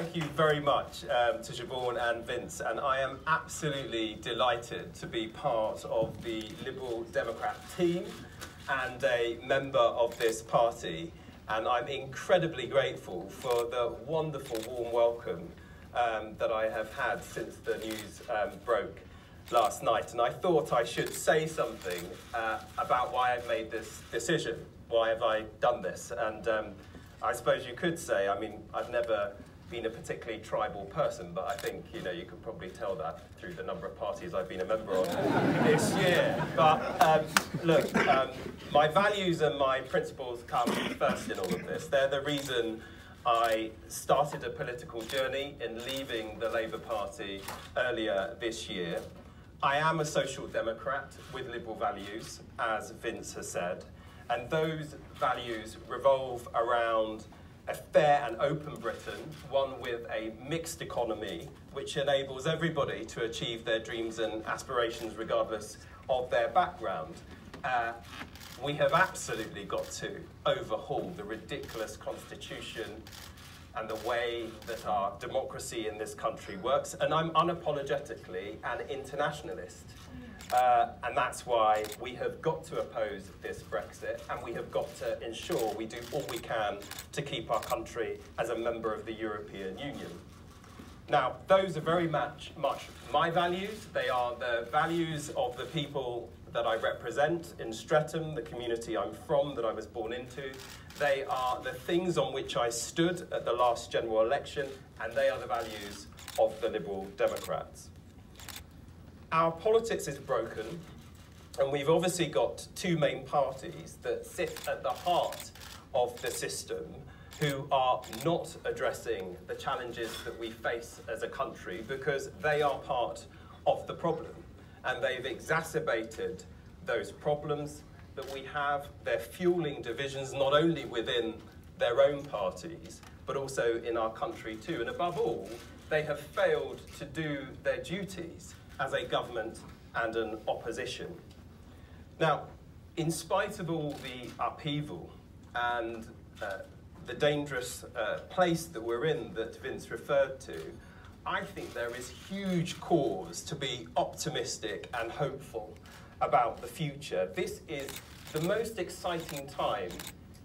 thank you very much to Siobhan and Vince, and I am absolutely delighted to be part of the Liberal Democrat team and a member of this party, and I'm incredibly grateful for the wonderful warm welcome that I have had since the news broke last night. And I thought I should say something about why I've made this decision. Why have I done this? And I suppose you could say, I mean, I've never been a particularly tribal person, but I think, you know, you could probably tell that through the number of parties I've been a member of this year. But look, my values and my principles come first in all of this. They're the reason I started a political journey in leaving the Labour Party earlier this year. I am a social democrat with liberal values, as Vince has said, and those values revolve around a fair and open Britain, one with a mixed economy, which enables everybody to achieve their dreams and aspirations regardless of their background. We have absolutely got to overhaul the ridiculous constitution and the way that our democracy in this country works. And I'm unapologetically an internationalist. And that's why we have got to oppose this Brexit, and we have got to ensure we do all we can to keep our country as a member of the European Union. Now, those are very much my values. They are the values of the people that I represent in Streatham, the community I'm from, that I was born into. They are the things on which I stood at the last general election, and they are the values of the Liberal Democrats. Our politics is broken, and we've obviously got two main parties that sit at the heart of the system who are not addressing the challenges that we face as a country because they are part of the problem, and they've exacerbated those problems that we have. They're fueling divisions not only within their own parties, but also in our country too. And above all, they have failed to do their duties as a government and an opposition. Now, in spite of all the upheaval and the dangerous place that we're in that Vince referred to, I think there is huge cause to be optimistic and hopeful about the future. This is the most exciting time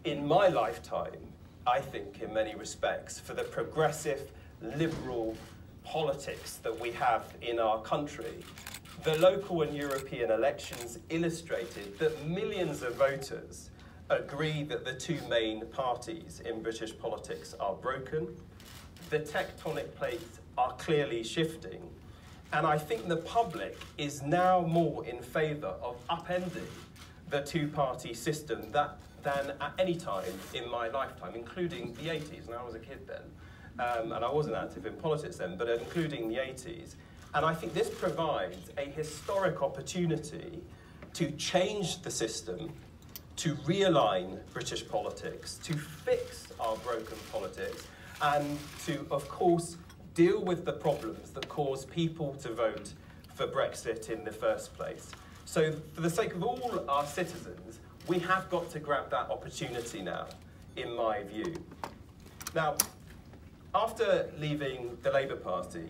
in my lifetime, I think, in many respects, for the progressive, liberal politics that we have in our country. The local and European elections illustrated that millions of voters agree that the two main parties in British politics are broken. The tectonic plates are clearly shifting, and I think the public is now more in favour of upending the two-party system than at any time in my lifetime, including the 80s, and I was a kid then. And I wasn't active in politics then, but including the 80s. And I think this provides a historic opportunity to change the system, to realign British politics, to fix our broken politics, and to, of course, deal with the problems that cause people to vote for Brexit in the first place. So for the sake of all our citizens, we have got to grab that opportunity now, in my view. Now, after leaving the Labour Party,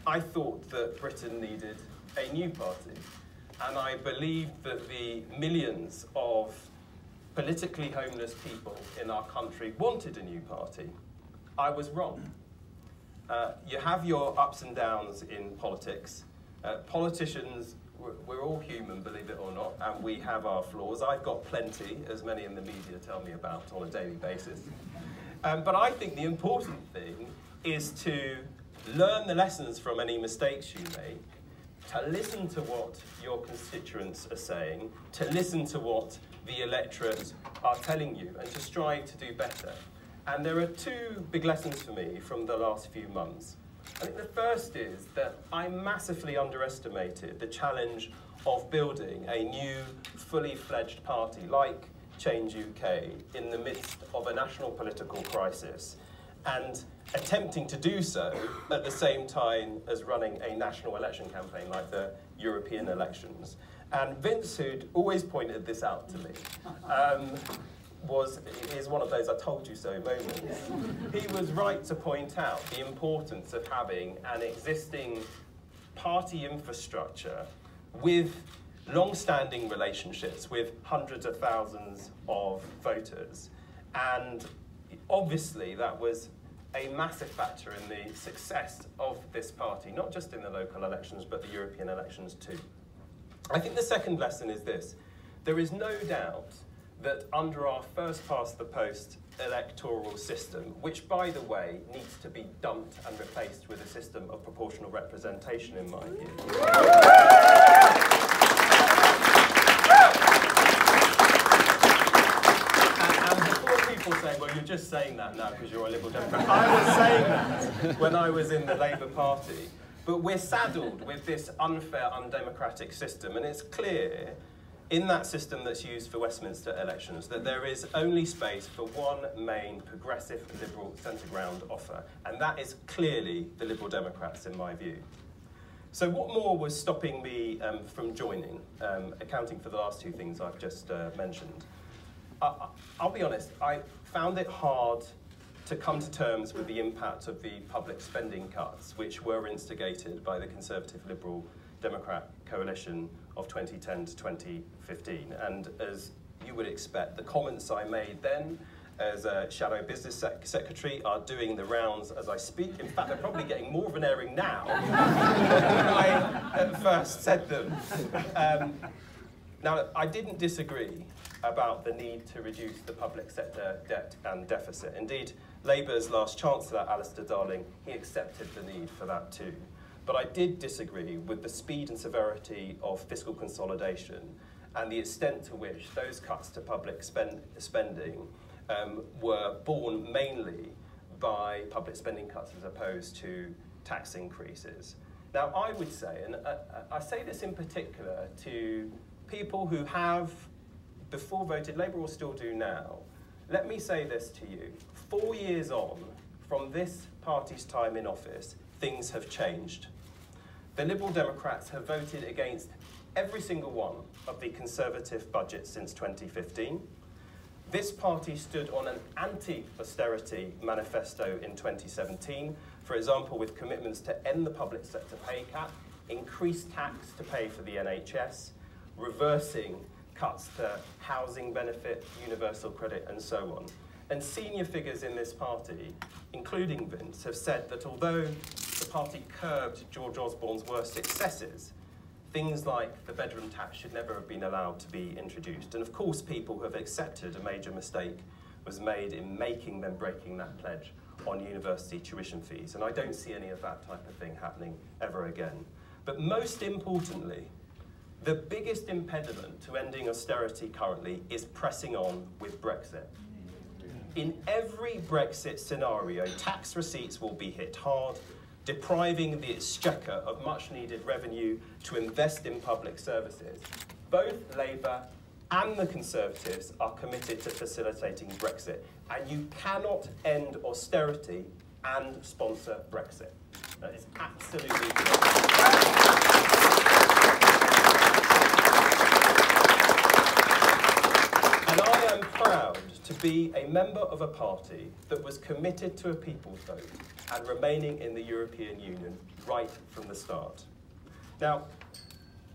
I thought that Britain needed a new party, and I believed that the millions of politically homeless people in our country wanted a new party. I was wrong. You have your ups and downs in politics. Politicians, we're all human, believe it or not, and we have our flaws. I've got plenty, as many in the media tell me about on a daily basis. But I think the important thing is to learn the lessons from any mistakes you make, to listen to what your constituents are saying, to listen to what the electorate are telling you, and to strive to do better. And there are two big lessons for me from the last few months. I think the first is that I massively underestimated the challenge of building a new, fully fledged party like Change UK in the midst of a national political crisis, and attempting to do so at the same time as running a national election campaign like the European elections. And Vince, who'd always pointed this out to me, is one of those "I told you so" moments. He was right to point out the importance of having an existing party infrastructure with long-standing relationships with hundreds of thousands of voters. And obviously that was a massive factor in the success of this party, not just in the local elections, but the European elections too. I think the second lesson is this. There is no doubt that under our first-past-the-post electoral system, which, by the way, needs to be dumped and replaced with a system of proportional representation, in my view. And before people say, well, you're just saying that now because you're a Liberal Democrat, I was saying that when I was in the Labour Party. But we're saddled with this unfair, undemocratic system, and it's clear in that system that's used for Westminster elections that there is only space for one main progressive Liberal centre ground offer, and that is clearly the Liberal Democrats, in my view. So what more was stopping me from joining, accounting for the last two things I've just mentioned? I'll be honest, I found it hard to come to terms with the impact of the public spending cuts, which were instigated by the Conservative Liberal Democrat coalition of 2010 to 2015. And as you would expect, the comments I made then as a shadow business secretary are doing the rounds as I speak. In fact, they're probably getting more of an airing now than I at first said them. Now, I didn't disagree about the need to reduce the public sector debt and deficit. Indeed, Labour's last Chancellor, Alistair Darling, he accepted the need for that too. But I did disagree with the speed and severity of fiscal consolidation and the extent to which those cuts to public spending were borne mainly by public spending cuts as opposed to tax increases. Now, I would say, and I say this in particular to people who have before voted Labour or still do now, let me say this to you. 4 years on from this party's time in office, things have changed. The Liberal Democrats have voted against every single one of the Conservative budgets since 2015. This party stood on an anti-austerity manifesto in 2017, for example, with commitments to end the public sector pay cap, increase tax to pay for the NHS, reversing cuts to housing benefit, universal credit, and so on. And senior figures in this party, including Vince, have said that although the party curbed George Osborne's worst excesses, things like the bedroom tax should never have been allowed to be introduced. And of course, people who have accepted a major mistake was made in making them breaking that pledge on university tuition fees. And I don't see any of that type of thing happening ever again. But most importantly, the biggest impediment to ending austerity currently is pressing on with Brexit. In every Brexit scenario, tax receipts will be hit hard, depriving the exchequer of much-needed revenue to invest in public services. Both Labour and the Conservatives are committed to facilitating Brexit, and you cannot end austerity and sponsor Brexit. That is absolutely And I am proud to be a member of a party that was committed to a people's vote and remaining in the European Union right from the start. Now,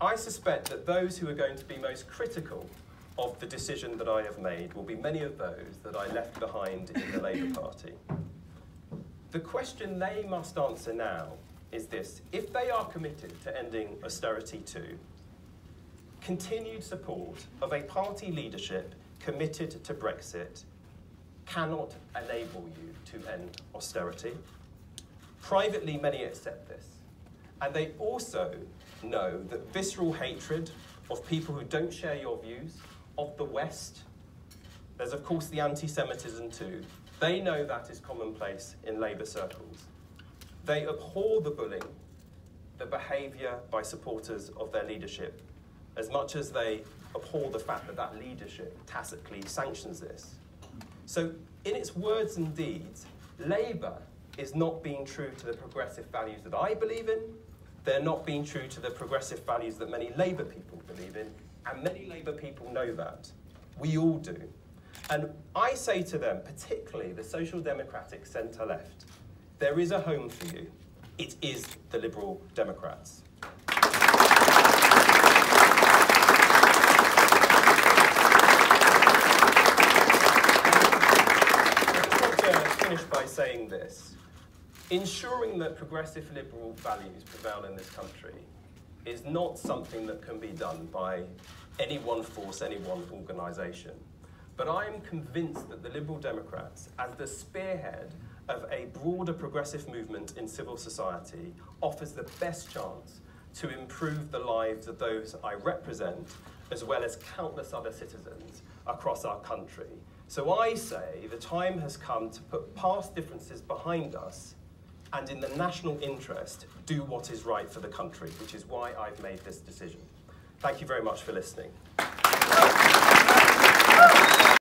I suspect that those who are going to be most critical of the decision that I have made will be many of those that I left behind in the Labour Party. The question they must answer now is this: if they are committed to ending austerity too, continued support of a party leadership committed to Brexit cannot enable you to end austerity. Privately, many accept this. And they also know that visceral hatred of people who don't share your views, of the West, there's of course the anti-Semitism too, they know that is commonplace in Labour circles. They abhor the bullying, the behaviour by supporters of their leadership, as much as they abhor the fact that that leadership tacitly sanctions this. So in its words and deeds, Labour is not being true to the progressive values that I believe in. They're not being true to the progressive values that many Labour people believe in, and many Labour people know that. We all do. And I say to them, particularly the Social Democratic centre-left, there is a home for you. It is the Liberal Democrats. Finish by saying this. Ensuring that progressive liberal values prevail in this country is not something that can be done by any one force, any one organisation. But I am convinced that the Liberal Democrats, as the spearhead of a broader progressive movement in civil society, offers the best chance to improve the lives of those I represent, as well as countless other citizens across our country. So I say the time has come to put past differences behind us and in the national interest, do what is right for the country, which is why I've made this decision. Thank you very much for listening.